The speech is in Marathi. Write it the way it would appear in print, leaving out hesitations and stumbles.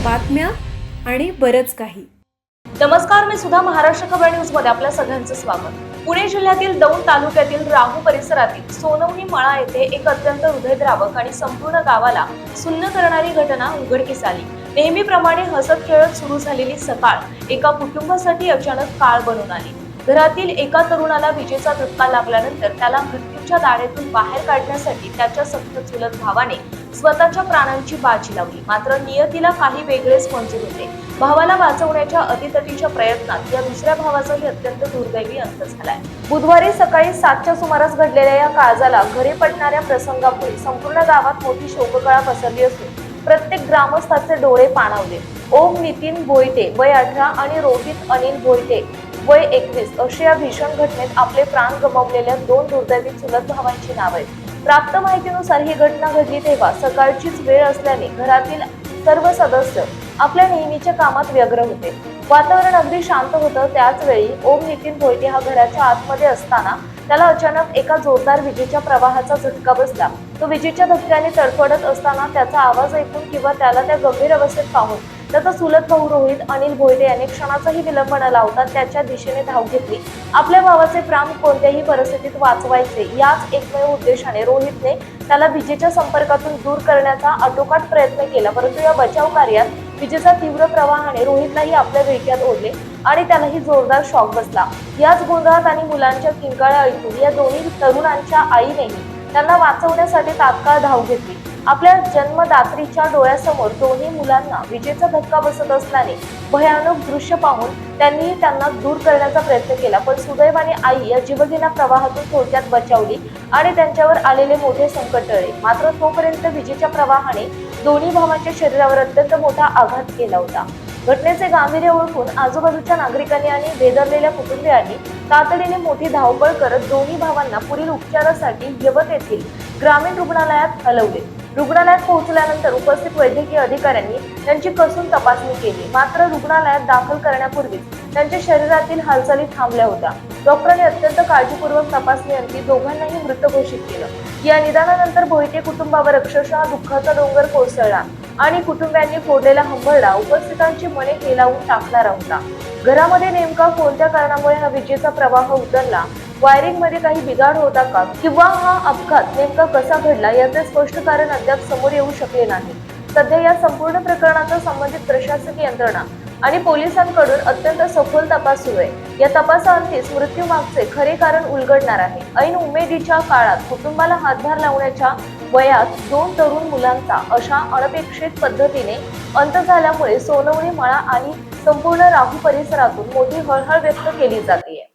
बातम्या आणि बरंच काही. नमस्कार, मी सुद्धा महाराष्ट्र खबर न्यूज मध्ये आपल्या सगळ्यांचं स्वागत. पुणे जिल्ह्यातील दौंड तालुक्यातील राहू परिसरातील सोनवणी मळा येथे एक अत्यंत हृदयद्रावक आणि संपूर्ण गावाला सुन्न करणारी घटना उघडकीस आली. नेहमीप्रमाणे हसत खेळत सुरू झालेली सकाळ एका कुटुंबासाठी अचानक काळ बनून आली. घरातील एका तरुणाला विजेचा धक्का लागल्यानंतर त्याला मृत्यूच्या दाढेतून बाहेर काढण्यासाठी त्याच्या सख्त चुलत भावाने स्वतःच्या प्राणांची बाजी लावली. मात्र नियतीला काही वेगळेच मंजूर होते. भावाला वाचवण्याच्या अतितटीच्या प्रयत्नात या दुसऱ्या भावाचाही अत्यंत दुर्दैवी अंत झालाय. बुधवारी सकाळी 7च्या सुमारास घडलेल्या या काळजाला घरी पडणाऱ्या प्रसंगामुळे संपूर्ण गावात मोठी शोककळा पसरली असून प्रत्येक ग्रामस्थाचे डोळे पाणावले. ओम नितीन भोईटे वय 18 आणि रोहित अनिल भोईटे वय 21 अशा या भीषण घटनेत आपले प्राण गमावलेल्या दोन दुर्दैवी चुलत भावांची नाव आहेत. प्राप्त माहितीनुसार ही घटना घडली तेव्हा सकाळचीच वेळ असल्याने घरातील सर्व सदस्य आपल्या नेहमीच्या कामात व्यग्र होते. वातावरण अगदी शांत होतं. त्याच वेळी ओम नितीन भोईटे हा घराच्या आतमध्ये असताना त्याला अचानक एका जोरदार विजेच्या प्रवाहाचा झटका बसला. तो विजेच्या धक्क्याने तडफडत असताना त्याचा आवाज ऐकून किंवा त्याला त्या गंभीर अवस्थेत पाहून त्याचा चुलत भाऊ रोहित अनिल भोईटे याने क्षणाचाही विलंब न लावता त्याच्या दिशेने धाव घेतली. आपल्या भावाचे प्राण कोणत्याही परिस्थितीत वाचवायचे याच एकमेव उद्देशाने रोहितने त्याला विजेच्या संपर्कातून दूर करण्याचा आटोकाट प्रयत्न केला. परंतु या बचाव कार्यात विजेचा तीव्र प्रवाहाने रोहितलाही आपल्या विळख्यात ओढले आणि त्यालाही जोरदार शॉक बसला. याच गोंधळात आणि मुलांच्या किंकाळ्या ऐकून या दोन्ही तरुणांच्या आईनेही त्यांना वाचवण्यासाठी तात्काळ धाव घेतली. आपल्या जन्मदात्रीच्या डोळ्यासमोर दोन्ही मुलांना विजेचा धक्का बसत असल्याने भयानक दृश्य पाहून त्यांनी त्यांना दूर करण्याचा प्रयत्न केला. पण सुदैवाने आई या जीवघेण्या प्रवाहातून थोडक्यात बचावली आणि त्यांच्यावर आलेले मोठे संकट टळले. मात्र तोपर्यंत विजेच्या प्रवाहाने दोन्ही भावांच्या शरीरावर अत्यंत मोठा आघात केला होता. घटनेचे गांभीर्य ओळखून आजूबाजूच्या नागरिकांनी आणि भेदरलेल्या कुटुंबियांनी तातडीने मोठी धावपळ करत दोन्ही भावांना पुढील उपचारासाठी यवत येथील ग्रामीण रुग्णालयात हलवले. रुग्णालयात पोहोचल्यानंतर उपस्थित वैद्यकीय अधिकाऱ्यांनी त्यांची कसून तपासणी केली. मात्र रुग्णालयात दाखल करण्यापूर्वीच त्यांच्या शरीरातील हालचाली थांबल्या होत्या. डॉक्टरांनी अत्यंत काळजीपूर्वक तपासणी अंती दोघांनाही मृत घोषित केलं. या निदानानंतर भोईटे कुटुंबावर अक्षरशः दुःखाचा डोंगर कोसळला आणि कुटुंबियांनी फोडलेला हंबरडा उपस्थितांची मने हेलावून टाकणारा होता. घरामध्ये नेमका कोणत्या कारणामुळे हा विजेचा प्रवाह उतरला, वायरिंग मध्ये काही बिघाड होता का किंवा हा अपघात नेमका कसा घडला याचे स्पष्ट कारण अद्याप समोर येऊ शकले नाही. सध्या या संपूर्ण प्रकरणाचा संबंधित प्रशासकीय यंत्रणा आणि पोलिसांकडून अत्यंत सखोल तपास सुरू आहे. या तपासाअंतीच मृत्यू मागचे खरे कारण उलगडणार आहे. ऐन उमेदीच्या काळात कुटुंबाला हातभार लावण्याच्या वयात दोन तरुण मुलांचा अशा अनपेक्षित पद्धतीने अंत झाल्यामुळे सोनवणी मळा आणि संपूर्ण राहू परिसरातून मोठी हळहळ व्यक्त केली जाते.